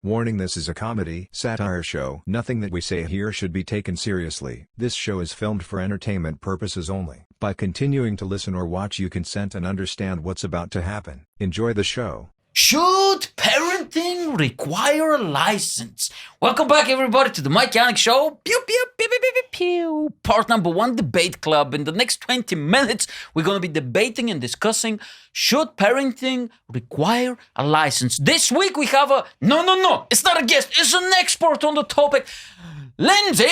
Warning: this is a comedy satire show. Nothing that we say here should be taken seriously. This show is filmed for entertainment purposes only. By continuing to listen or watch, you consent and understand what's about to happen. Enjoy the show. Should parenting require a license? Welcome back, everybody, to the Yanek Show. Pew, pew, pew, pew, pew, pew, pew. Part number 1 debate club. In the next 20 minutes, we're going to be debating and discussing, should parenting require a license? This week, we have a... No. It's not a guest. It's an expert on the topic. Lindsey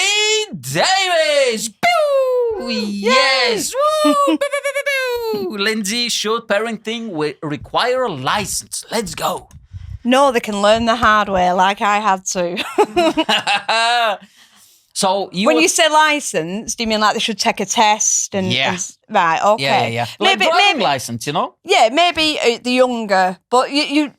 Davis. Pew! Yes. Woo! Pew, pew, pew, pew, pew. Lindsey, should parenting require a license? Let's go. No, they can learn the hard way like I had to. So when you say license, do you mean like they should take a test? Right, okay. Yeah. Like driving license, you know? Yeah, maybe the younger, but you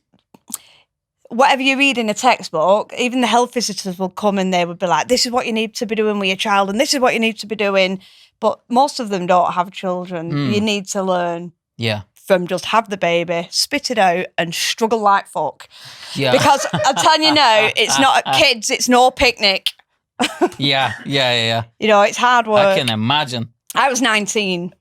whatever you read in a textbook, even the health visitors will come and they would be like, this is what you need to be doing with your child and this is what you need to be doing. But most of them don't have children. You need to learn from just have the baby, spit it out and struggle like fuck. Yeah. Because I'm telling you now, it's not kids, it's no picnic. Yeah. You know, it's hard work. I can imagine. I was 19.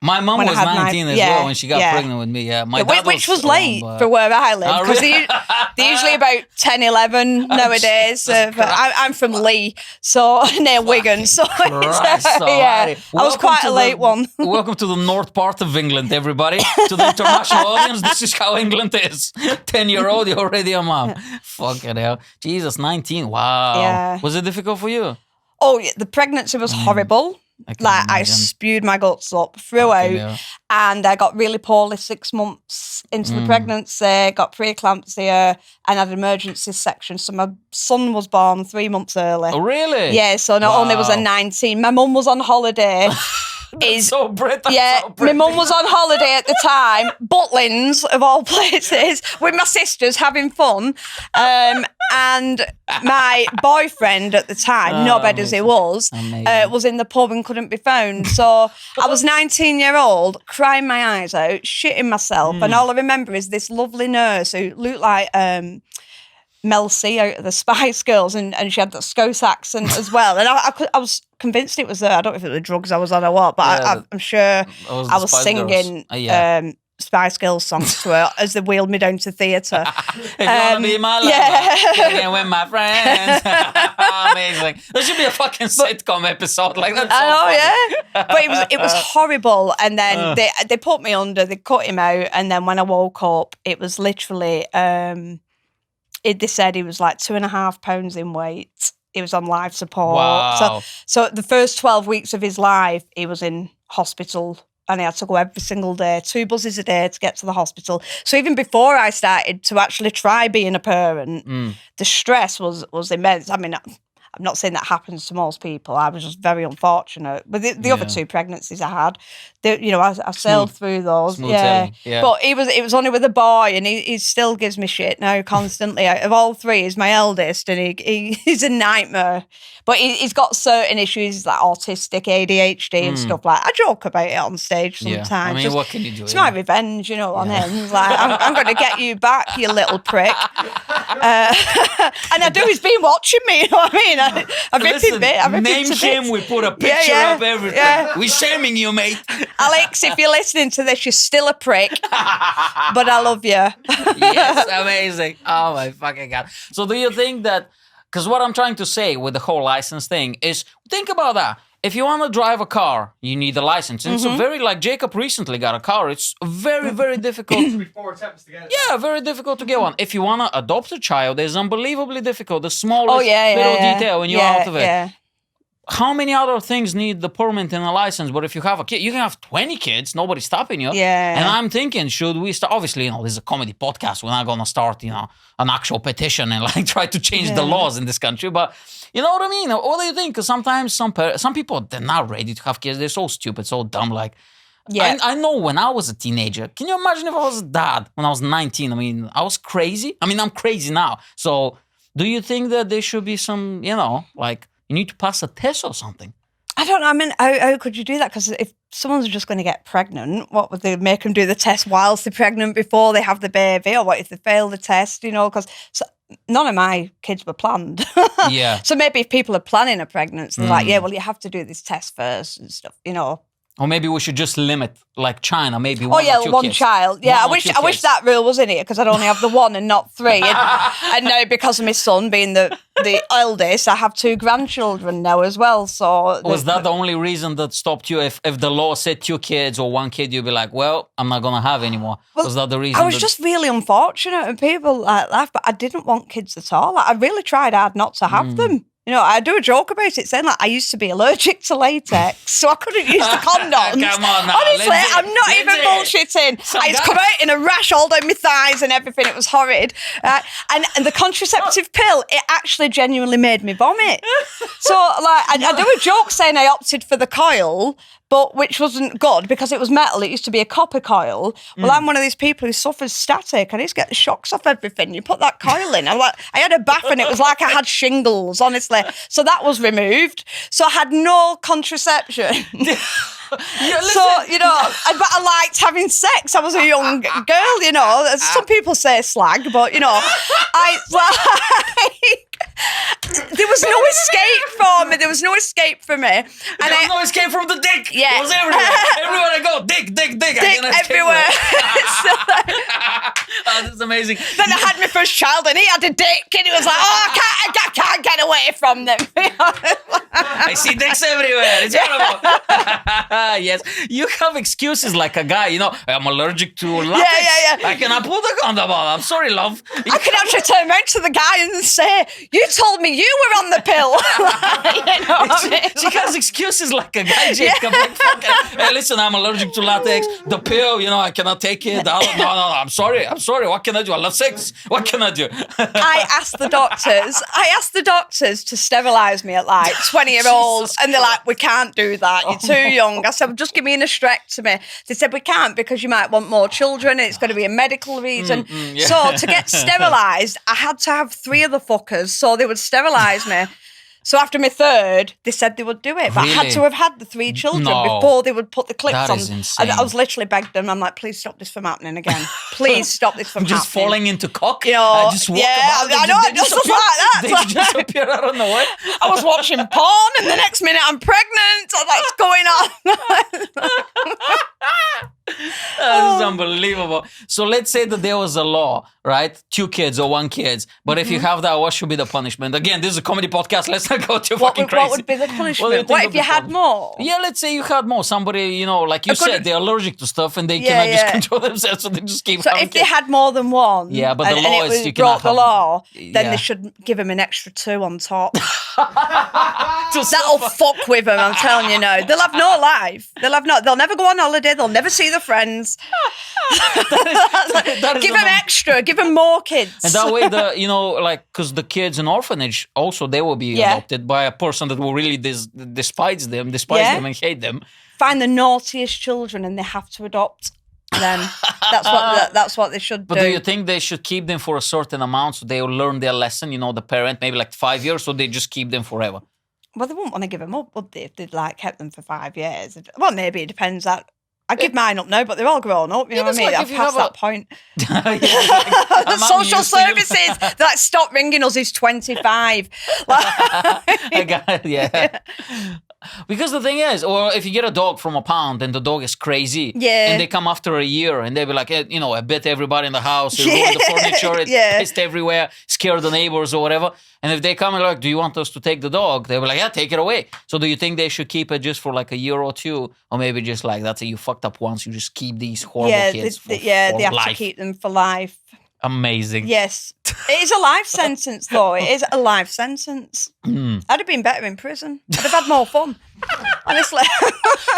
My mum was 19 as well when she got pregnant with me. Yeah, which was late for where I live because they're usually about 10, 11 nowadays. I'm from Lee, so near Wigan. So I was quite a late one. Welcome to the north part of England, everybody. To the international audience, this is how England is. 10-year-old, you're already a mom. Fucking hell, Jesus, 19. Wow. Yeah. Was it difficult for you? Oh, yeah, the pregnancy was horrible. I spewed my guts up throughout, and I got really poorly 6 months into the pregnancy, got preeclampsia, and had an emergency section. So my son was born 3 months early. Oh, really? Yeah, so not only was I 19, my mum was on holiday. So Brit. My mum was on holiday at the time, Butlins of all places, with my sisters having fun. And my boyfriend at the time, knobhead as he was in the pub and couldn't be found. So I was 19-year-old, crying my eyes out, shitting myself. And all I remember is this lovely nurse who looked like Mel C out of the Spice Girls, and she had that Scouse accent as well. And I was convinced it was her. I don't know if it was the drugs I was on or what, but I'm sure I was singing Spice Girls songs to her as they wheeled me down to theatre. If you want to be my lover, get with my friends. Amazing. There should be a fucking sitcom episode like that. But it was horrible. And then they put me under, they cut him out, and then when I woke up, it was literally... they said he was like 2.5 pounds in weight. He was on life support. Wow. So the first 12 weeks of his life, he was in hospital, and he had to go every single day, 2 buses a day to get to the hospital. So even before I started to actually try being a parent, the stress was immense. I mean, I'm not saying that happens to most people. I was just very unfortunate. But the other 2 pregnancies I had, I sailed through those. Yeah. But it was only with a boy, and he still gives me shit now constantly. Out of all 3, he's my eldest, and he's a nightmare. But he's got certain issues like autistic, ADHD and stuff like that. I joke about it on stage sometimes. I mean, what can you do? It's my revenge, on him. Like, I'm going to get you back, you little prick. And I do. He's been watching me, you know what I mean? I rip him bit. Name him. We put a picture up, everything. Yeah. We're shaming you, mate. Alex, if you're listening to this, you're still a prick, but I love you. Yes, amazing. Oh my fucking God. So do you think that, because what I'm trying to say with the whole license thing is, think about that. If you want to drive a car, you need a license. And it's like Jacob recently got a car. It's very, very difficult. 4 attempts to get it. Yeah, very difficult to get one. If you want to adopt a child, it's unbelievably difficult. The smallest little detail when you're out of it. Yeah. How many other things need the permit and a license? But if you have a kid, you can have 20 kids. Nobody's stopping you. Yeah. And I'm thinking, should we start? Obviously, this is a comedy podcast. We're not going to start, an actual petition and try to change the laws in this country. But you know what I mean? What do you think? Because sometimes some people, they're not ready to have kids. They're so stupid, so dumb. I know when I was a teenager, can you imagine if I was a dad when I was 19? I mean, I was crazy. I mean, I'm crazy now. So do you think that there should be some, you need to pass a test or something? I don't know. I mean, how could you do that? Because if someone's just going to get pregnant, what would they make them do the test whilst they're pregnant before they have the baby? Or what if they fail the test, Because none of my kids were planned. Yeah. So maybe if people are planning a pregnancy, they're like, yeah, well, you have to do this test first and stuff, Or maybe we should just limit, like China, maybe one or two one kids. Child. Yeah, One or two I wish kids. that rule was in here because I'd only have the one and not three. And now because of my son being the eldest, I have 2 grandchildren now as well. So Was that the only reason that stopped you? If the law said 2 kids or 1 kid, you'd be like, well, I'm not going to have anymore. Was that the reason? I was just really unfortunate and people like that, but I didn't want kids at all. Like, I really tried hard not to have them. I do a joke about it saying I used to be allergic to latex, so I couldn't use the condoms. Come on now, honestly, Lindsey, I'm not even bullshitting. It's come out in a rash all down my thighs and everything. It was horrid. And the contraceptive pill, it actually genuinely made me vomit. So I do a joke saying I opted for the coil, but which wasn't good because it was metal. It used to be a copper coil. Well, I'm one of these people who suffers static. I used to get the shocks off everything. You put that coil in. I had a bath and it was like I had shingles, honestly. So that was removed. So I had no contraception. But I liked having sex. I was a young girl, Some people say slag, but, there was no escape for me. There was no escape for me. There was no escape from the dick. Yeah. It was everywhere. Everywhere I go, dick. Dick everywhere. This is amazing. Then I had my first child and he had a dick and it was like, I can't get away from them. I see dicks everywhere. It's horrible. Yes. You have excuses like a guy, I'm allergic to latex. Yeah. I cannot put the condom on. I'm sorry, love. I can actually turn around to the guy and say, you told me you were on the pill. She has excuses like a guy, Jacob. Hey, listen, I'm allergic to latex. The pill, I cannot take it. No, I'm sorry. What can I do? I love sex. What can I do? I asked the doctors to sterilise me at 20-year-olds, and they're like, we can't do that. You're too young. I said, well, just give me an hysterectomy. They said, we can't because you might want more children and it's going to be a medical reason. So to get sterilised, I had to have 3 of the fuckers, so they would sterilise me. So after my 3rd, they said they would do it. But I had to have had the 3 children before they would put the clips that on. Is insane. I was literally begged them. I'm like, please stop this from happening again. Please stop this from happening. Just falling into cock? I just walk about. I know, just like that. They just appear out of nowhere. I was watching porn and the next minute I'm pregnant. So that's going on. This is unbelievable. So let's say that there was a law, right? 2 kids or 1 kid. But if you have that, what should be the punishment? Again, this is a comedy podcast. Let's not go too fucking crazy. What would be the punishment? What if you had more? Yeah, let's say you had more. Somebody, like you said, they're allergic to stuff and they cannot just control themselves, so they just keep having if they had more than 1, yeah, but the law is you broke the law, then they should give them an extra 2 on top. That'll fuck with them, I'm telling you now. They'll have no life. They'll never go on holiday. They'll never see their friends. Give them extra. Give them more kids. And that way, because the kids in orphanage also they will be adopted by a person that will really despise them and hate them. Find the naughtiest children and they have to adopt them. That's what they should do. But do you think they should keep them for a certain amount so they will learn their lesson? The parent maybe 5 years, so they just keep them forever. Well, they wouldn't want to give them up, would they? If they'd kept them for 5 years. Well, maybe it depends. I give mine up now, but they're all grown up. You know what I mean? I've passed that point. Social services, they're stop ringing us. He's 25. I got it. Yeah. Because the thing is, or if you get a dog from a pound and the dog is crazy, and they come after a year and they be like, I bit everybody in the house, it ruined the furniture, it pissed everywhere, scared the neighbors or whatever. And if they come and like, do you want us to take the dog? They be like, yeah, take it away. So do you think they should keep it just for a year or 2? Or maybe just that's it, you fucked up once, you just keep these horrible kids for they have life. to keep them for life. Amazing. Yes. It is a life sentence, though. It is a life sentence. I'd have been better in prison. I'd have had more fun. Honestly.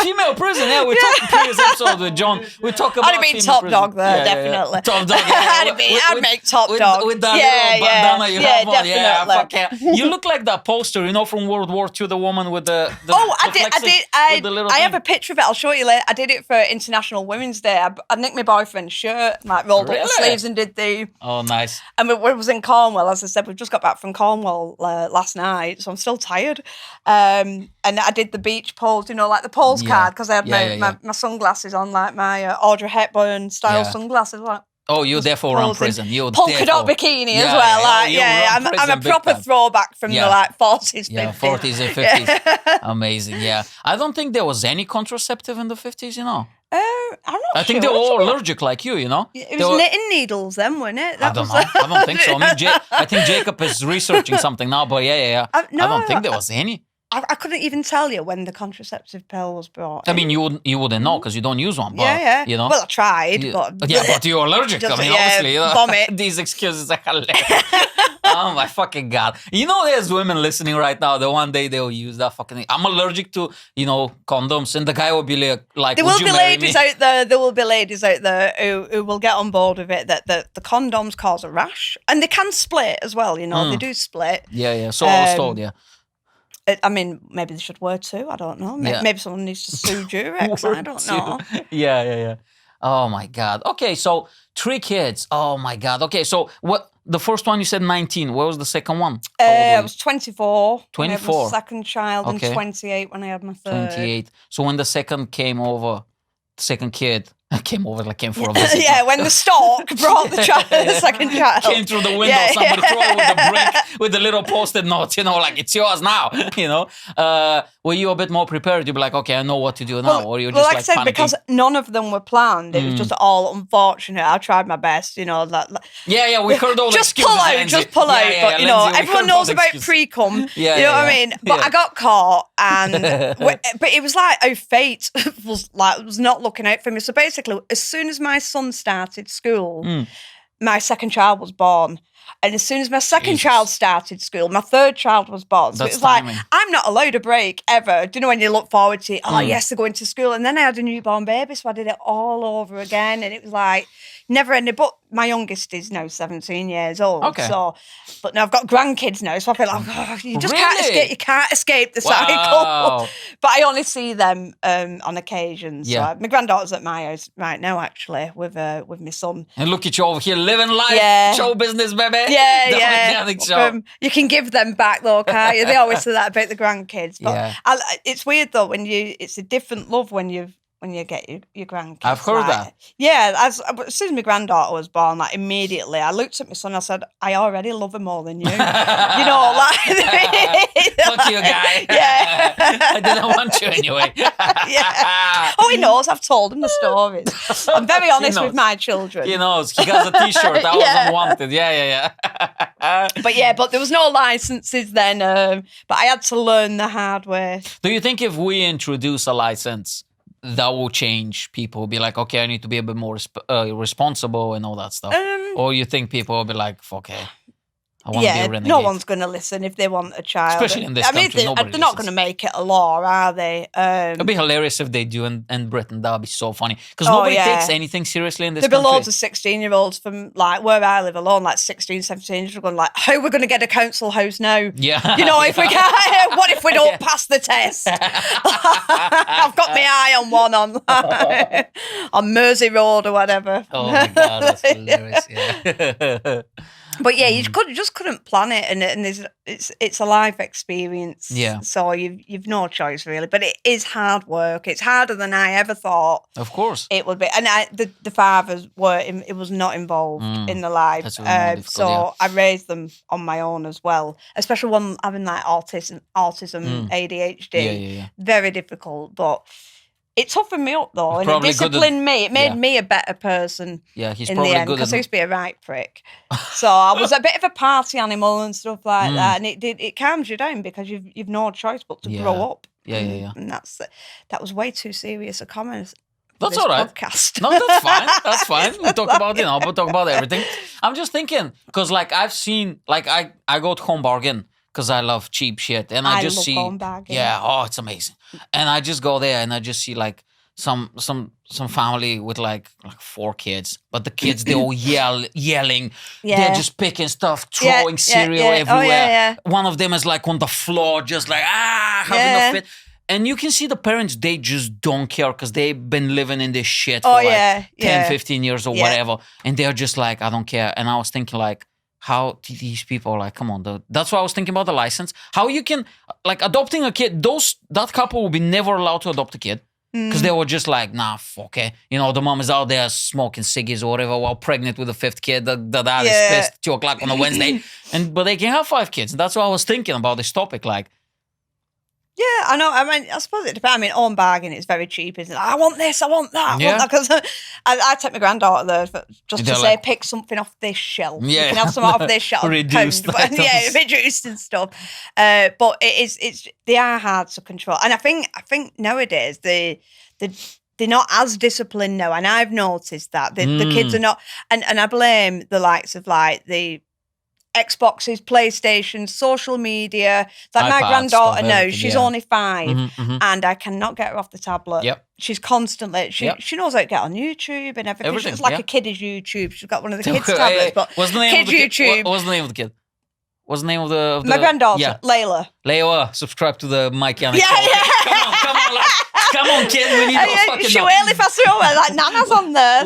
Female prison, yeah. We talked in previous episode with John. We talk about I'd have been top dog there, definitely. Top dog, I'd make top dog. With that little bandana you have on. Definitely. Yeah, fuck yeah. You look like that poster, from World War II, the woman with the I have a picture of it. I'll show you later. I did it for International Women's Day. I nicked my boyfriend's shirt, rolled up the sleeves and did the... Oh, nice. And we was in Cornwall, as I said. We've just got back from Cornwall last night, so I'm still tired. And I did the beach pose, the pose card, because I had my sunglasses on, my Audrey Hepburn style sunglasses. Oh, you're therefore on prison. You're polka dot bikini as well. I'm a proper throwback from the 40s, 50s. Yeah, 40s and 50s. Amazing. Yeah, I don't think there was any contraceptive in the 50s. I'm not I think they were all allergic like you. It was knitting needles then, wasn't it? I don't know. I don't think so. I think Jacob is researching something now, but yeah. I don't think there was any. I couldn't even tell you when the contraceptive pill was brought. I mean, you wouldn't know because you don't use one. But, yeah. Well, I tried, but but you're allergic. I mean, obviously, vomit. These excuses are hilarious. Oh my fucking God! There's women listening right now that one day they'll use that fucking thing. I'm allergic to condoms, and the guy will be like, there will be ladies out there. There will be ladies out there who will get on board with it. That the condoms cause a rash, and they can split as well. They do split. Yeah. So I was told. Yeah. I mean, maybe they should wear two. I don't know. Maybe someone needs to sue Durex. I don't know. Yeah. Oh my God. Okay, so 3 kids. Oh my God. Okay, so what? The first one you said 19. What was the second one? I was 24. 24. When I had my second child, and 28 when I had my third. 28. So when the second came over, the second kid came for a visit. Yeah, when the stork brought the second child. Came through the window, somebody threw it with a brick, with a little post-it note, like, it's yours now, Were you a bit more prepared? You'd be like, okay, I know what to do now, or you're just like I said, panicking? Because none of them were planned. It was just all unfortunate. I tried my best, Yeah, we heard all the excuses. Just pull out. But, Lindsey, everyone knows about pre-cum. You know what I mean? But I got caught, and but it was like how fate was not looking out for me. So basically, as soon as my son started school, my second child was born. And as soon as my second child started school, my third child was born. So it was timing. Like, I'm not allowed a break ever. Do you know when you look forward to it? Oh, yes, they're going to school. And then I had a newborn baby, so I did it all over again. And it was like, never ended. But my youngest is now 17 years old. Okay. So, but now I've got grandkids now, so I feel like you just can't escape the cycle. But I only see them on occasions. Yeah. So my granddaughter's at my house right now, actually, with my son. And look at you over here living life, show business, baby. Yeah. You can give them back though, can't you? They always say that about the grandkids. But it's weird though it's a different love when you get your grandkids. I've heard that. Yeah, as soon as my granddaughter was born, immediately I looked at my son. I said, "I already love her more than you." Fuck you, guy. Yeah, I didn't want you anyway. Yeah. Oh, he knows. I've told him the stories. I'm very honest with my children. He knows. He got a T-shirt. I wasn't wanted. Yeah. But there was no licenses then. But I had to learn the hard way. Do you think if we introduce a license, that will change? People will be like, okay, I need to be a bit more responsible and all that stuff? Or you think people will be like, okay, I want to be a renegade? No one's going to listen if they want a child. Especially in this country, they're not going to make it a law, are they? It'd be hilarious if they do in Britain. That would be so funny. Because nobody takes anything seriously in this country. There'll be loads of 16-year-olds from where I live alone, 16, 17-year-olds going how are we going to get a council house now? Yeah. If we can't, what if we don't pass the test? I've got my eye on one on Mersey Road or whatever. Oh my God, that's hilarious. Yeah. But yeah, you just couldn't plan it, and it's a life experience. Yeah. So you've no choice really, but it is hard work. It's harder than I ever thought. Of course, it would be. And the fathers it was not involved in the life. That's really difficult, so I raised them on my own as well, especially one having autism, ADHD. Yeah. Very difficult, but. It toughened me up though, and it disciplined me. It made me a better person. Yeah, he's in probably the end, good because I used to be a right prick. So I was a bit of a party animal and stuff like that, and it calms you down because you've no choice but to grow up. Yeah. And that was way too serious a comment. That's all right. Podcast. No, that's fine. That's fine. We talk about we'll talk about everything. I'm just thinking because I've seen I go to Home Bargain. Because I love cheap shit, and I just see, it's amazing. And I just go there, and I just see some family with like 4 kids, but the kids they all yelling. Yeah. They're just picking stuff, throwing cereal everywhere. One of them is on the floor, just having a fit. And you can see the parents, they just don't care because they've been living in this shit for 10, 15 years or whatever, and they're just I don't care. And I was thinking how these people come on, that's why I was thinking about the license. How you can adopting a kid? That couple will be never allowed to adopt a kid. Because they were just like, nah, fuck it. You know, the mom is out there smoking ciggies or whatever while pregnant with a 5th kid. The dad is pissed at 2 o'clock on a Wednesday. But they can have 5 kids. That's what I was thinking about this topic. Like, yeah, I know. I mean, I suppose it depends. I mean, home bargain is very cheap, isn't it? I want this, I want that, I want that. Because I take my granddaughter there just to say, pick something off this shelf. You can have something off this shelf. Reduced reduced and stuff. But they are hard to control. And I think nowadays, they're not as disciplined now. And I've noticed that. The kids are not, and I blame the likes of like the Xboxes, PlayStation, social media. Like my granddaughter now, she's only 5 and I cannot get her off the tablet. Yep. She's constantly, she knows how to get on YouTube and everything. It's like a kiddies YouTube. She's got one of the kids' tablets, but kids YouTube. What's the name of the kid? What's the name of the my granddaughter, Layla. Layla, subscribe to the Mike Yanek show. Come on, kid. We need to fucking she really fast over like Nana's on there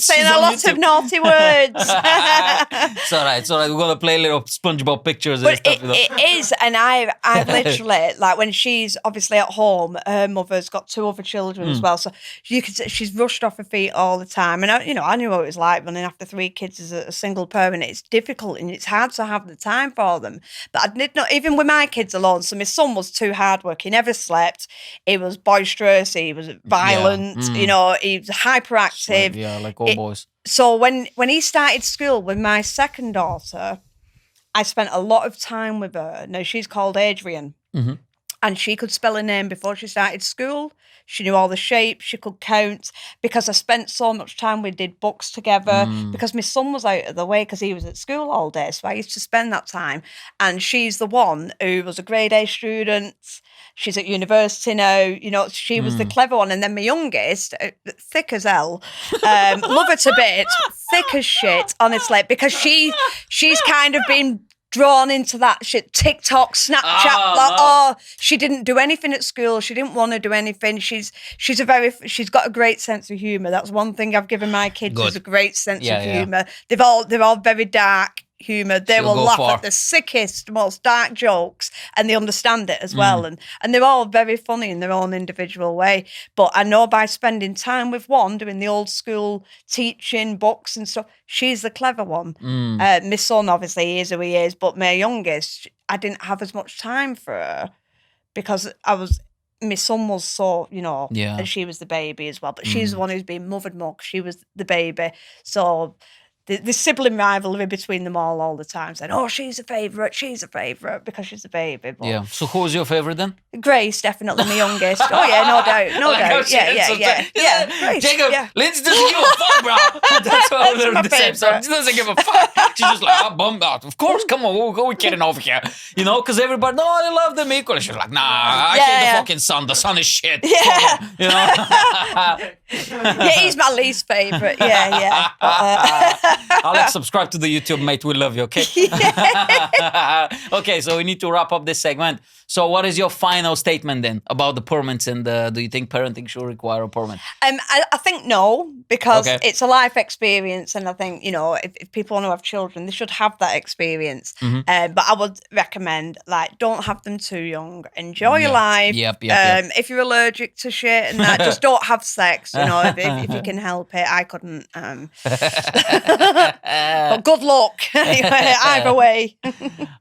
saying a lot of naughty words. It's all right. We're gonna play little SpongeBob pictures and stuff. It is, and I've literally like when she's obviously at home, her mother's got 2 other children as well, so you can see she's rushed off her feet all the time. And I knew what it was like running after 3 kids as a single parent. It's difficult and it's hard to have the time for them. But I did not, even with my kids alone. So my son was too hardworking. He never slept. He was boisterous. He was violent. You know, he was hyperactive. Like all boys. So when he started school with my second daughter, I spent a lot of time with her. Now she's called Adrian, and she could spell her name before she started school. She knew all the shapes. She could count because I spent so much time. We did books together because my son was out of the way because he was at school all day. So I used to spend that time. And she's the one who was a grade A student. She's at university now. You know, she was the clever one. And then my youngest, thick as hell, love her to bits, thick as shit, honestly, because she's kind of been drawn into that shit, TikTok, Snapchat. She didn't do anything at school. She didn't want to do anything. She's got a great sense of humor. That's one thing I've given my kids is a great sense of humor. They're all very dark humor. They will laugh at the sickest, most dark jokes, and they understand it as well. And they're all very funny in their own individual way. But I know by spending time with one, doing the old school teaching, books and stuff, she's the clever one. My son, obviously, he is who he is, but my youngest, I didn't have as much time for her because my son was so, and she was the baby as well. But she's the one who's been mothered more because she was the baby. So the sibling rivalry between them all the time, saying, "Oh, she's a favourite because she's a baby." But So who was your favourite then? Grace, definitely my youngest. Oh yeah, no doubt. Yeah. Grace, Jacob, Lindsey doesn't give a fuck, bro. That's why we're in the same song. She doesn't give a fuck. She's just like, bummed out. Of course, come on, we're kidding over here. Because everybody, no, I love them equally. She's like, nah, I hate the fucking sun. The sun is shit. Yeah. He's my least favourite. Yeah. Alex, subscribe to the YouTube, mate. We love you, okay? Okay, so we need to wrap up this segment. So what is your final statement then about the permits and do you think parenting should require a permit? I think no, because it's a life experience, and I think, if people want to have children, they should have that experience. But I would recommend, don't have them too young. Enjoy your life. Yep. If you're allergic to shit and that, just don't have sex, if you can help it. I couldn't. But good luck, either way.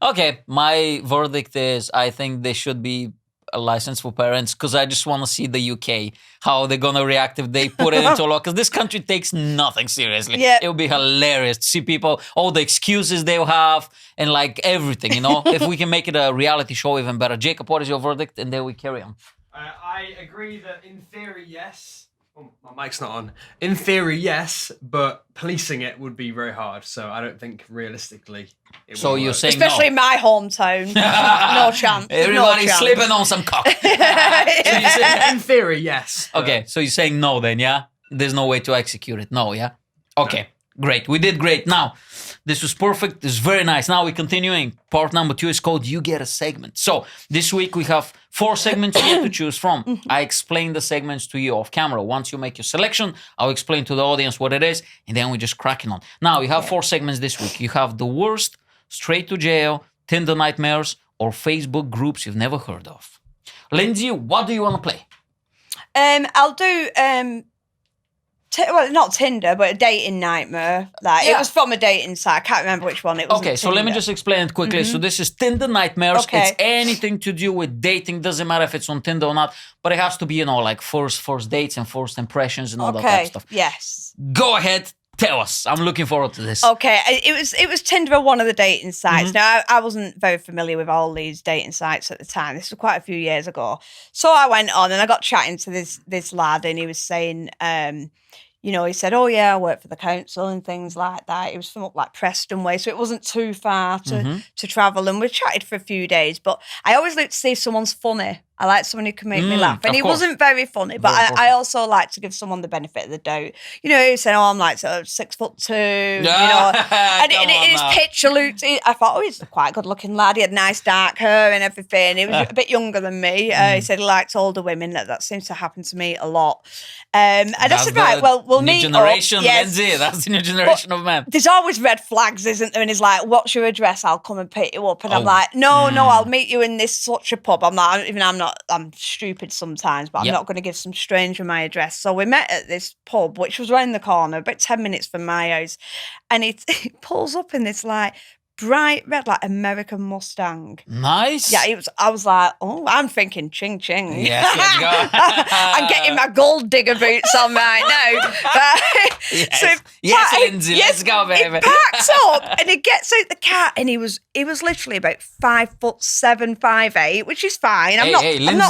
Okay, my verdict is I think there should be a license for parents because I just want to see the UK, how they're going to react if they put it into law, because this country takes nothing seriously. It would be hilarious to see people, all the excuses they'll have and everything, If we can make it a reality show, even better. Jacob, what is your verdict? And then we carry on. I agree that in theory, yes. Oh, my mic's not on. In theory, yes, but policing it would be very hard. So I don't think realistically it so would you're work. saying especially in my hometown, no chance. Everybody's slipping on some cock. In theory, yes. Okay, so you're saying no then, yeah? There's no way to execute it. No, yeah? Okay, great. We did great. Now, this was perfect. This is very nice. Now we're continuing. Part number 2 is called You Get a Segment. So this week we have 4 segments you get to choose from. I explain the segments to you off camera. Once you make your selection, I'll explain to the audience what it is, and then we're just cracking on. Now, you have 4 segments this week. You have the worst, straight to jail, Tinder nightmares, or Facebook groups you've never heard of. Lindsey, what do you want to play? I'll do not Tinder, but a dating nightmare. Like it was from a dating site. I can't remember which one it was. Okay, so let me just explain it quickly. So this is Tinder nightmares. Okay. It's anything to do with dating. Doesn't matter if it's on Tinder or not, but it has to be, like first dates and first impressions and all that type of stuff. Yes. Go ahead, tell us. I'm looking forward to this. Okay, it was Tinder, one of the dating sites. Now I wasn't very familiar with all these dating sites at the time. This was quite a few years ago. So I went on and I got chatting to this lad, and he was saying, he said, "Oh yeah, I work for the council and things like that." He was from up like Preston way, so it wasn't too far to travel. And we chatted for a few days. But I always look to see if someone's funny. I like someone who can make me laugh. And he wasn't very funny, but I also like to give someone the benefit of the doubt. He said, "Oh, I'm like 6'2", and his picture looked. I thought, oh, he's a quite good looking lad. He had nice dark hair and everything. He was a bit younger than me. He said he liked older women. That seems to happen to me a lot. And I said, right, well, we'll meet up. Generation, Lindsey. That's the new generation of men. There's always red flags, isn't there? And he's like, "What's your address? I'll come and pick you up." And I'm like, no, I'll meet you in this such a pub. I'm stupid sometimes, but I'm not going to give some stranger my address. So we met at this pub, which was around the corner, about 10 minutes from my house. And he pulls up in this like bright red, like American Mustang. Nice. Yeah, I was like, oh, I'm thinking ching ching. Yes, let's go. I'm getting my gold digger boots on right now. Yes, Lindsey, let's go, baby. He packs up and he gets out the car, and he was literally about 5'7", 5'8", which is fine. I'm not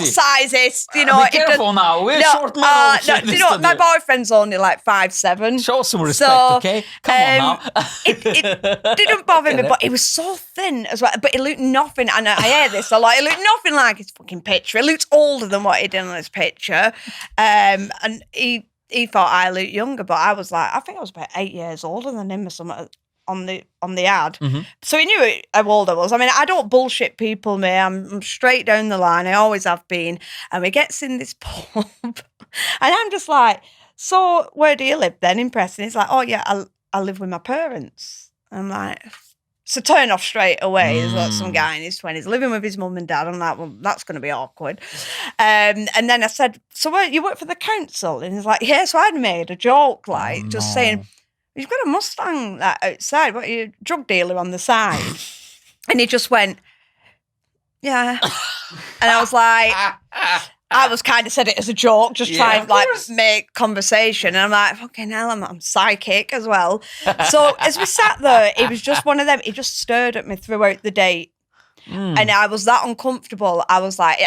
sizist, Be careful now. We're short men. You know what? My boyfriend's only like 5'7". Show some respect, okay? Come on now. It didn't bother me, but he was so thin as well. But he looked nothing, and I hear this a lot, he looked nothing like his fucking picture. He looked older than what he did on his picture. And he thought I looked younger, but I was like, I think I was about 8 years older than him or something on the ad. So he knew how old I was. I mean, I don't bullshit people, me. I'm straight down the line. I always have been. And he gets in this pub, and I'm just like, "So where do you live then in Preston?" He's like, "Oh yeah, I live with my parents." I'm like, so turn off straight away. There's like some guy in his 20s living with his mum and dad. I'm like, well, that's going to be awkward. And then I said, "So you work for the council?" And he's like, "Yeah." So I'd made a joke, just saying, "You've got a Mustang outside. What, are you a drug dealer on the side?" And he just went, "Yeah." And I was like, I was kind of said it as a joke, just trying to make conversation. And I'm like, fucking hell, I'm psychic as well. So as we sat there, it was just one of them. He just stared at me throughout the date. And I was that uncomfortable. I was like,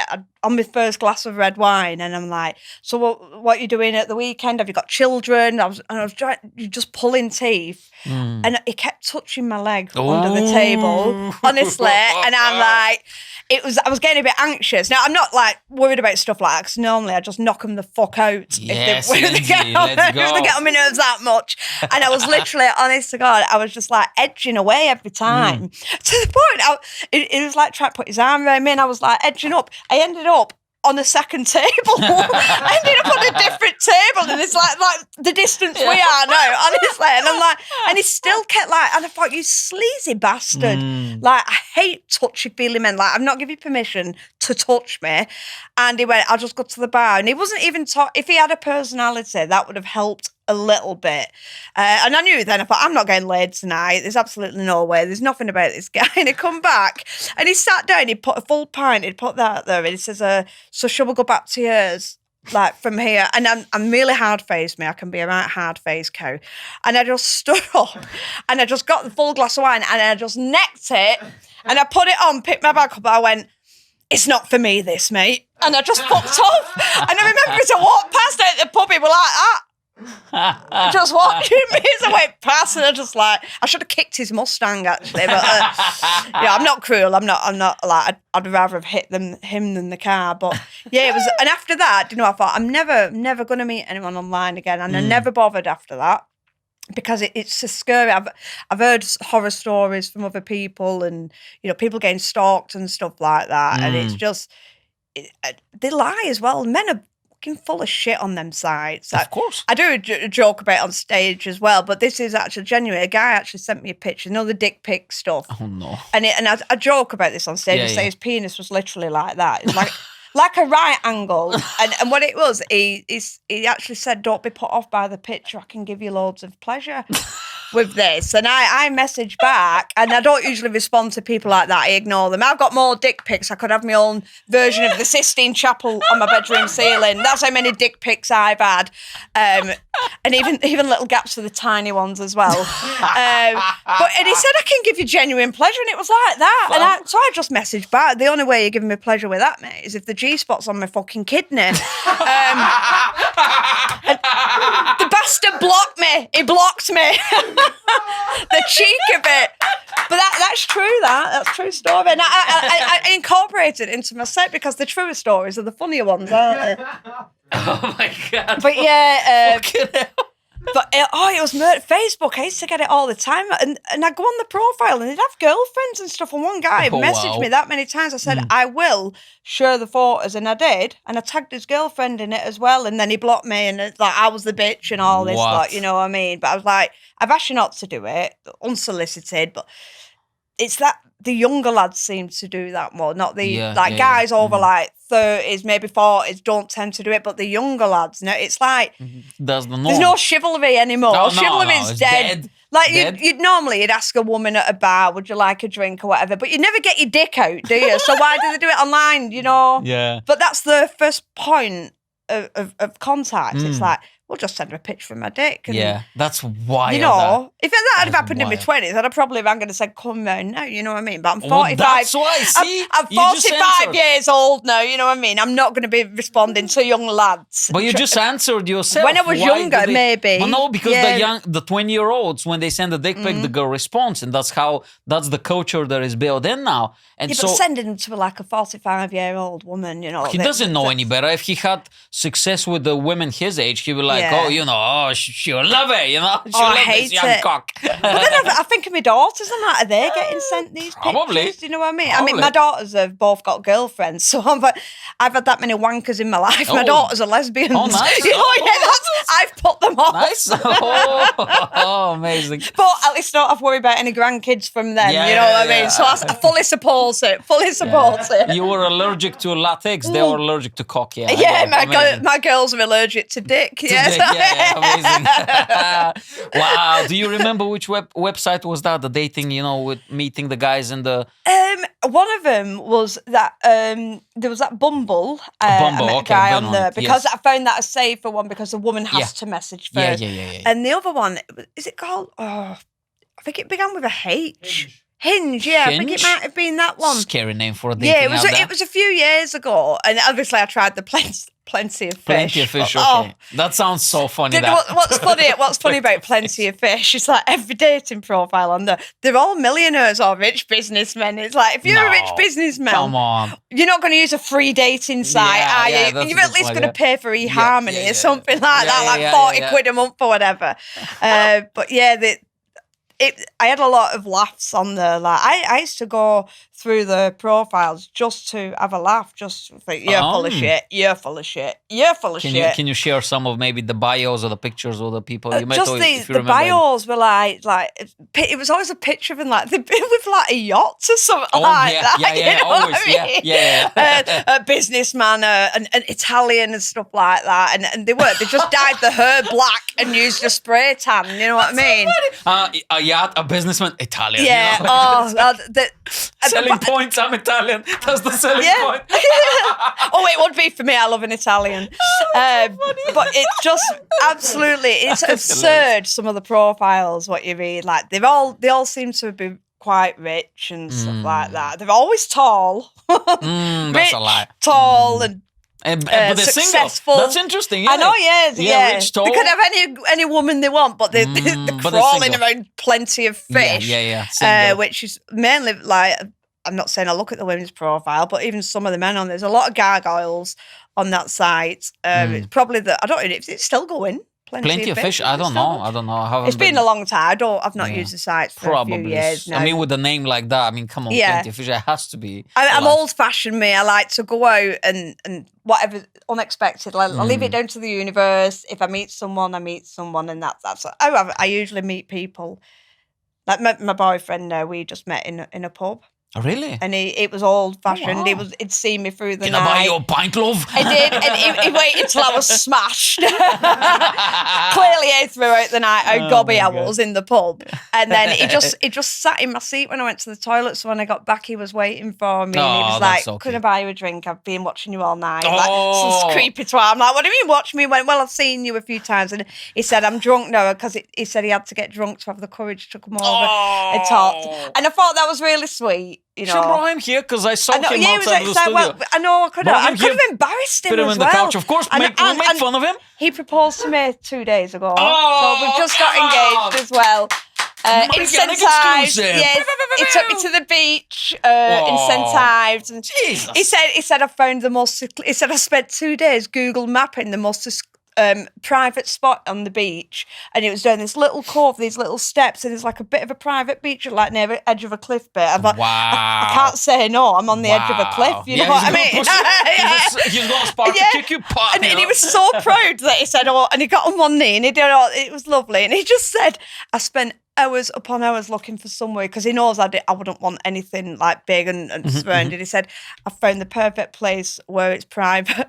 on my first glass of red wine, and I'm like, "So what are you doing at the weekend? Have you got children?" I was trying, just pulling teeth, and he kept touching my leg under the table, honestly. And I'm like, I was getting a bit anxious. Now I'm not like worried about stuff like that, because normally I just knock them the fuck out if they get on my nerves that much. And I was literally, honest to God, I was just like edging away every time to the point. It was like trying to put his arm around me, and I was like edging up. I ended up on a second table. I ended up on a different table, and it's like the distance we are now, honestly. And I'm like, and he still kept like, and I thought, "You sleazy bastard." Like, I hate touchy-feely men. Like, I've not given you permission to touch me. And he went, "I'll just go to the bar." And he wasn't even if he had a personality, that would have helped a little bit. And I knew then, I thought, I'm not getting laid tonight. There's absolutely no way. There's nothing about this guy. And he come back and he sat down, he put a full pint, he'd put that there, and he says, "So shall we go back to yours? Like from here?" And I'm really hard-faced, me. I can be a right hard-faced cow. And I just stood up and I just got the full glass of wine and I just necked it and I put it on, picked my bag up, and I went, "It's not for me, this, mate." And I just fucked off. And I remember as I walked past out the pub, people were like that. Just watching me as I went past, and I just like, I should have kicked his Mustang actually, but I'm not cruel. I'm not like, I'd rather have hit him than the car. But yeah, it was. And after that, I thought, I'm never going to meet anyone online again, and I never bothered after that, because it's so scary. I've heard horror stories from other people, and people getting stalked and stuff like that, and it's just they lie as well. Men are full of shit on them sites. Of course. I do a joke about it on stage as well, but this is actually genuine. A guy actually sent me a picture, the dick pic stuff. Oh no. And I joke about this on stage and say his penis was literally like that. It's like a right angle. And what it was, he actually said, don't be put off by the picture. I can give you loads of pleasure with this. And I messaged back, and I don't usually respond to people like that. I ignore them. I've got more dick pics. I could have my own version of the Sistine Chapel on my bedroom ceiling. That's how many dick pics I've had. And even little gaps for the tiny ones as well. And he said, I can give you genuine pleasure. And it was like that. And so I just messaged back. The only way you're giving me pleasure with that, mate, is if the G-spot's on my fucking kidney. The bastard blocked me. He blocked me. The cheek of it. But that's true, that's true story. And I incorporated it into my set because the truer stories are the funnier ones, aren't they? Oh my God. But yeah, but it was Facebook. I used to get it all the time, and I'd go on the profile and they'd have girlfriends and stuff. And one guy messaged me that many times. I said, I will share the photos, and I did, and I tagged his girlfriend in it as well. And then he blocked me, and it's like I was the bitch and all this, like, you know what I mean? But I was like, I've asked you not to do it, unsolicited. But it's that the younger lads seem to do that more, not the guys over like 30s, maybe 40s don't tend to do it, but the younger lads, it's like there's no chivalry anymore. Chivalry's dead. Like you'd normally ask a woman at a bar, would you like a drink or whatever, but you never get your dick out, do you? So why do they do it online? You know? Yeah. But that's the first point of contact. It's like, we'll just send her a picture of my dick. And, that's wild. You know, if that had happened in my 20s, I'd have probably rang and said, come round now, you know what I mean? But I'm 45. That's why, see? I'm 45 years old now, you know what I mean? I'm not going to be responding to young lads. But you just answered yourself. When I was younger, maybe. Well, no, because the 20-year-olds, when they send a dick pic, the girl responds. And that's the culture that is built in now. And but sending them to like a 45-year-old woman, you know. He doesn't know any better. If he had success with the women his age, he would be like, she'll love it, you know. She'll love this young cock. But then I think of my daughters and that. Are they getting sent these Probably. pictures? Do you know what I mean? Probably. I mean, my daughters have both got girlfriends, so I've had that many wankers in my life. My daughters are lesbians. Oh, nice. I've put them off. Nice. Oh, amazing. But at least I don't have to worry about any grandkids from them, you know what I mean? So I fully support it. Fully support it. You were allergic to latex, they were allergic to cock, my girls are allergic to dick, yes. Amazing. Wow. Do you remember which website was that? The dating, with meeting the guys in the... One of them was that there was that Bumble. I met a guy on there because I found that a safer one because the woman has to message first. Yeah. And the other one, is it called? Oh, I think it began with a H. Hinge, yeah. I think it might have been that one. Scary name for a dating app. It was a few years ago, and obviously I tried the plenty of fish. Plenty of fish, okay. That sounds so funny. What's funny about Plenty of Fish is like every dating profile on there, they're all millionaires or rich businessmen. It's like, if you're a rich businessman, come on, you're not going to use a free dating site, are you? And you're at least going to pay for eHarmony or something like that, like 40 quid a month or whatever. But I had a lot of laughs on there. Like I used to go through the profiles just to have a laugh, just think, you're full of shit, you're full of shit, you're full of shit. Can you share some of maybe the bios or the pictures of the people you met? Just the bios were like it was always a picture of them like they'd been with like a yacht or something that. Yeah, you know always, what I mean? A businessman, an Italian and stuff like that, and they just dyed the hair black and used a spray tan. You know what I mean? A yacht, a businessman, Italian. Yeah. Selling points. I'm Italian. That's the selling point. It would be for me. I love an Italian. But it just it's absurd. Some of the profiles, what you read, like they all seem to be quite rich and stuff like that. They're always tall. That's a lie. Tall and but they're successful. Single. That's interesting. I know, yeah. Rich, tall. They could have any woman they want, but they're crawling around Plenty of Fish. Which is mainly like, I'm not saying I look at the women's profile, but even some of the men on there's a lot of gargoyles on that site. It's probably I don't know if it's still going. Plenty of Fish. I don't know. It's been a long time. I've not used the site for a few years now. I mean, with a name like that, come on, Plenty of Fish. It has to be. I'm old-fashioned. Me, I like to go out and whatever unexpected. I'll leave it down to the universe. If I meet someone, I meet someone, and that's how I usually meet people. Like my boyfriend, we just met in a pub. Oh, really? And it was old-fashioned. Oh, wow. He'd seen me through the Can night. I buy you a pint, love? I did, and he waited till I was smashed. Clearly, he threw out the night how gobby I was in the pub, and then he just sat in my seat when I went to the toilet. So when I got back, he was waiting for me, and he was like, so "Could I cute. buy you a drink? I've been watching you all night." Oh. Like some creepy twat. I'm like, "What do you mean watch me?" He went, "Well, I've seen you a few times," and he said, "I'm drunk now," because he said he had to get drunk to have the courage to come over and talk. And I thought that was really sweet. You Should know, brought him here because I saw him he was outside the like, studio. well, I know I could Brought him have here, embarrassed him Put him as on the well. couch, of course. We made fun of him. He proposed to me 2 days ago, Oh, so we've just got come on. engaged as well. Mike In Yanek St Ives, exclusive. yes. He took me to the beach in St Ives, and Jesus. he said I found the most. He said I spent 2 days Google mapping the most private spot on the beach, and it was down this little cove, these little steps, and it's like a bit of a private beach, like near the edge of a cliff bit. I'm like, I can't say no. I'm on the edge of a cliff. You know what I mean? He's going to spark Yeah. to kick you pot. And he was so proud that he said, "Oh," and he got on one knee and he did all. It was lovely, and he just said, "I spent hours upon hours looking for somewhere," because he knows I wouldn't want anything like big and surrounded. He said, "I found the perfect place where it's private."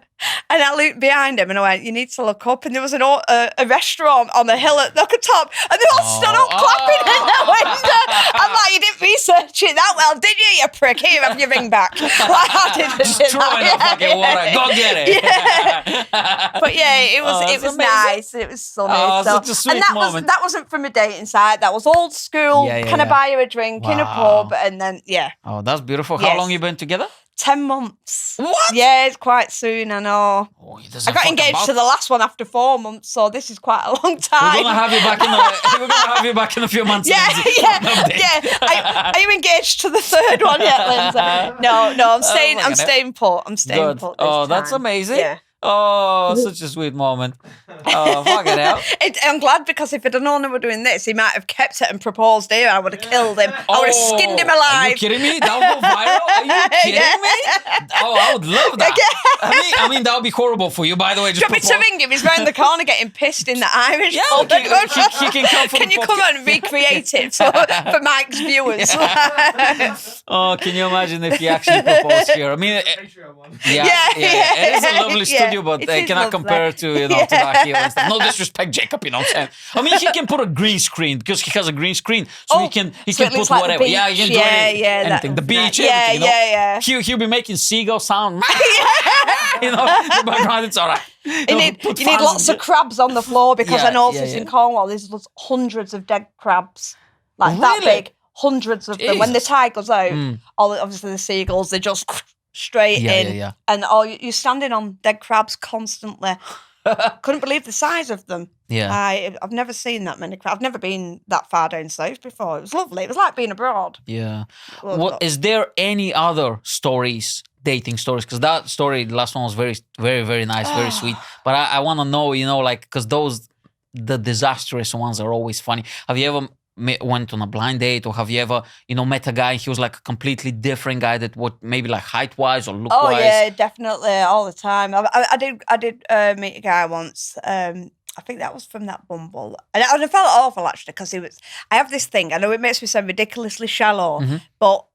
And I looked behind him and I went, "You need to look up." And there was a restaurant on the hill at the top, and they all stood up clapping in the window. I'm like, "You didn't research it that well, did you, you prick? Here, have your ring back." Like, I didn't Just do throw it in the that. fucking water. Go get it. Yeah. But yeah, it was that's nice. It was sunny. Oh, so. such a sweet And that moment. wasn't from a dating site. That was old school. Yeah, Can I yeah. buy you a drink in a Wow. pub? And then Oh, that's beautiful. How Yes. long you been together? 10 months. What? Yeah, it's quite soon, I know. Oh, he doesn't I got fuck engaged about. to the last one after 4 months, so this is quite a long time. We're gonna have you back in we're gonna have you back in a few months. Yeah, Lindsay. yeah, No update. yeah. Are you engaged to the third one yet, Lindsay? No, I'm staying. look I'm at it. staying put. I'm staying Good. put. This Oh, that's time. amazing. Yeah. Oh, such a sweet moment. Oh, fuck it out. I'm glad, because if I'd have known we were doing this, he might have kept it and proposed here. I would have killed him. I would have skinned him Are you alive. kidding me? That would go viral? Are you kidding me? Oh, I would love that. I mean, that would be horrible for you, by the way. Do you want me to ring him? He's round the corner getting pissed in the Irish. Yeah, pub. he can come for Can the you come podcast. and recreate it for Mike's viewers? Oh, can you imagine if he actually proposed here? I mean, Patreon one. yeah. It is a lovely Yeah, studio, but it I is cannot lovely. compare to, to that here and stuff. No disrespect, Jacob, you know what I'm saying? I mean, he can put a green screen because he has a green screen, so he can so it put looks like the whatever. Yeah, he can do beach. anything. Anything. The beach, everything, you know? Yeah. He'll be making seagull sound. You know, in the background, it's all right. You need lots of crabs on the floor, because Yeah, I noticed yeah. in Cornwall there's hundreds of dead crabs, like that Really? big, hundreds of them. When the Jesus. tide goes out, obviously the seagulls, they just straight in, Yeah. and you're standing on dead crabs constantly. Couldn't believe the size of them. Yeah. I've never seen that many crabs. I've never been that far down south before. It was lovely. It was like being abroad. Yeah. Well, What is there any other stories, dating stories? Because that story, the last one was very, very, very nice, very sweet. But I want to know, like, because the disastrous ones are always funny. Have you ever went on a blind date, or have you ever, met a guy, he was like a completely different guy that maybe like height-wise or look-wise? Oh yeah, definitely, all the time. I did meet a guy once. I think that was from that Bumble, and I felt awful actually, because I have this thing. I know it makes me sound ridiculously shallow, but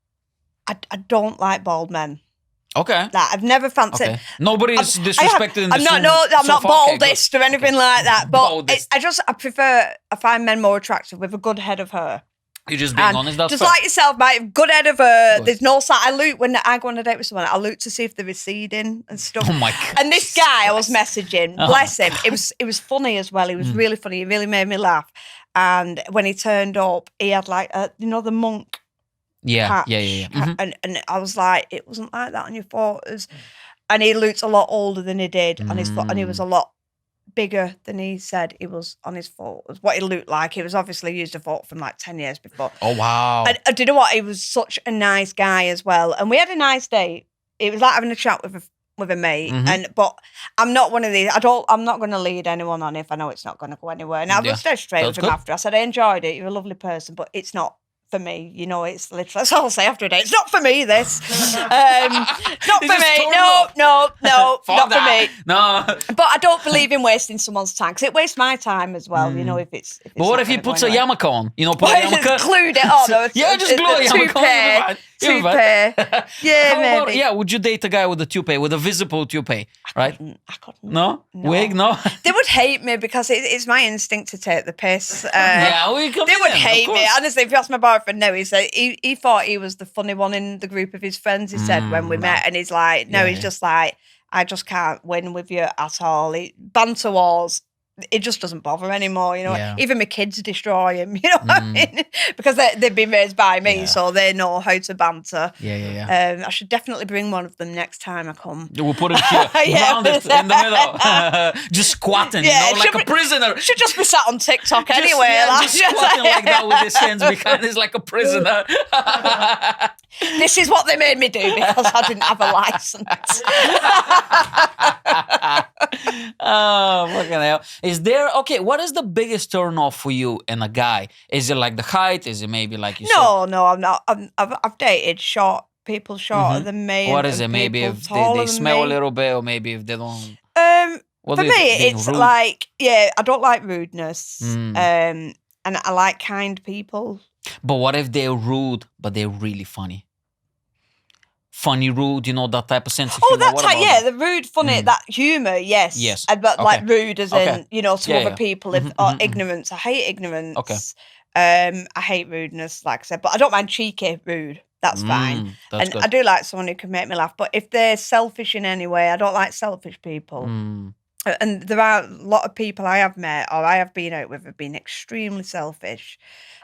I don't like bald men. Okay. Like, I've never fancied. Okay. Nobody is disrespected in I'm this not. room No, I'm so not far. Okay, good. baldest or anything like that. But Baldest. I find men more attractive with a good head of hair. You're just being And honest. That's just fair. like yourself, mate. Good head of hair. Good. There's no sign. I look when I go on a date with someone. I look to see if they're receding and stuff. Oh my God. And this guy I was messaging, Oh bless him. It was funny as well. He was really funny. He really made me laugh. And when he turned up, he had like the monk Yeah. patch. Mhm. And I was like, it wasn't like that on your photos. And he looked a lot older than he did on his and he was a lot bigger than he said he was on his photos. What he looked like, he was obviously used a photo from like 10 years before. Oh wow. And do you know what? He was such a nice guy as well, and we had a nice date. It was like having a chat with a mate, but I'm not one of these. I'm not going to lead anyone on if I know it's not going to go anywhere. And I Yeah, was dead straight that's with him good. after. I said I enjoyed it. You're a lovely person, but it's not for me. You know, it's literally, that's all I'll say after a day. It's not for me, this. It's not for me. No, not for me. No. But I don't believe in wasting someone's time because it wastes my time as well, you know, if it's But what if he puts a yarmulke on? You know, put a yarmulke. Just glued it on. Yeah, just glue a yarmulke on. Toupee. Yeah, How maybe. about, would you date a guy with a toupee, with a visible toupee, right? I couldn't. No? Wig, no? They would hate me because it's my instinct to take the piss. Yeah, we come They in, would of hate me. course. Honestly, if you ask my boyfriend now, he said he thought he was the funny one in the group of his friends, he said, when we met. And he's like, no, he's just like, I just can't win with you at all. Banter wars, it just doesn't bother anymore, you know. Yeah. Even my kids destroy him, you know what I mean? Because they've been raised by me, so they know how to banter. Yeah. I should definitely bring one of them next time I come. We'll put him here, grounded in the middle, just squatting, you know, like a prisoner. Should just be sat on TikTok anyway. Just squatting like that with his hands behind us like a prisoner. This is what they made me do because I didn't have a license. Oh, fucking hell. Is there, what is the biggest turn off for you in a guy? Is it like the height? Is it maybe like you said? No, I'm not. I've dated people shorter than me. What and is it? Maybe people if taller they than smell a me. little bit, or maybe if they don't. For me, it's rude? like, I don't like rudeness. And I like kind people. But what if they're rude, but they're really funny? Funny, rude, you know, that type of sense of humor. That What type, about the rude, funny, that humour, yes. Yes. But like rude as in, you know, to Yeah, other yeah. people, or ignorance. I hate ignorance. Okay. I hate rudeness, like I said, but I don't mind cheeky rude. That's fine. That's And good. I do like someone who can make me laugh. But if they're selfish in any way, I don't like selfish people. And there are a lot of people I have met or I have been out with have been extremely selfish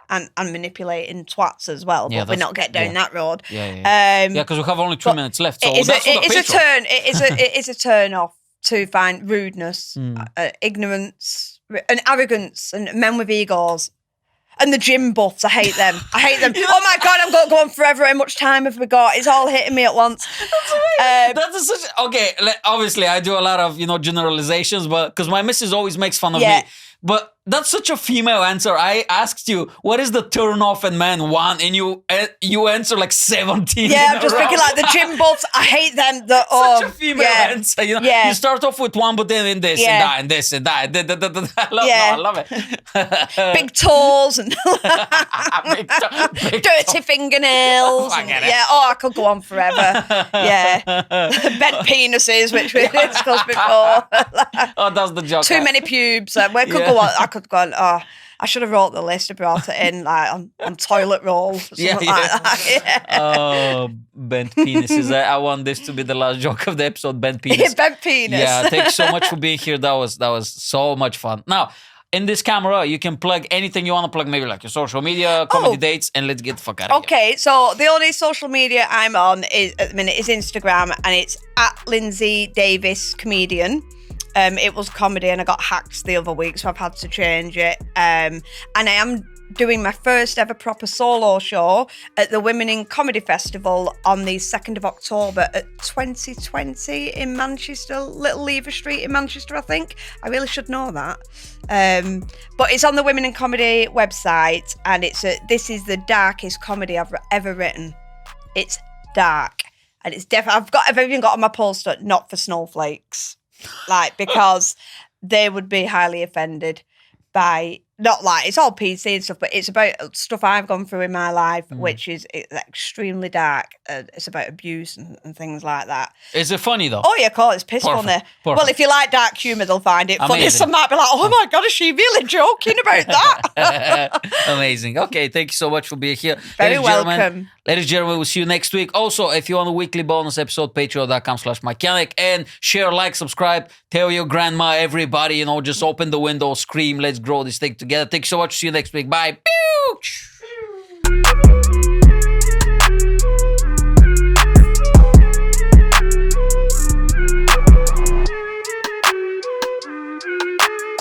and manipulating twats as well. Yeah, But we're not getting down that road. Yeah, because we have only 3 minutes left. So It is, that's for the Patreon. it is a turn off to find rudeness, ignorance, and arrogance, and men with egos. And the gym buffs, I hate them. I hate them. Oh my God, I'm going to go on forever. How much time have we got? It's all hitting me at once. That is such. Okay, obviously I do a lot of generalizations, but because my missus always makes fun of me. But that's such a female answer. I asked you, what is the turn off in man one, and you answer like 17. Yeah, I'm just thinking like the gym buffs. I hate them. Such a female answer. You know, Yeah. you start off with one, but then in this and that and this and that. I love it. Big toes and Big dirty fingernails. I get it. Yeah, I could go on forever. Yeah. Bent penises, which we discussed before. Oh, that's the joke. Too many pubes. I could go on. Oh, I should have wrote the list and brought it in like on toilet roll or something like that. Yeah. Oh, bent penises. I want this to be the last joke of the episode. Bent penis. Bent penis. Yeah, thanks so much for being here. That was so much fun. Now, in this camera, you can plug anything you want to plug, maybe like your social media, comedy dates, and let's get the fuck out of here. Okay, so the only social media I'm on at the minute is Instagram, and it's at Lindsey Davis Comedian. It was comedy and I got hacked the other week, so I've had to change it. And I am doing my first ever proper solo show at the Women in Comedy Festival on the 2nd of October at 2020 in Manchester, Little Lever Street in Manchester, I think. I really should know that. But it's on the Women in Comedy website, and this is the darkest comedy I've ever written. It's dark. And it's definitely, I've even got on my poster, not for snowflakes. Like, because they would be highly offended by, not like, it's all PC and stuff, but it's about stuff I've gone through in my life, which is extremely dark. It's about abuse and things like that. Is it funny though? Oh yeah, cool, it's piss funny. Perfect. Well, if you like dark humour, they'll find it funny. Amazing. Some might be like, oh my God, is she really joking about that? Amazing. Okay, thank you so much for being here. Very Ladies and gentlemen, welcome. Ladies and gentlemen, we'll see you next week. Also, if you want a weekly bonus episode, patreon.com/MikeYanek, and share, like, subscribe, tell your grandma, everybody, just open the window, scream, let's grow this thing together. Thank you so much. See you next week. Bye. Pew!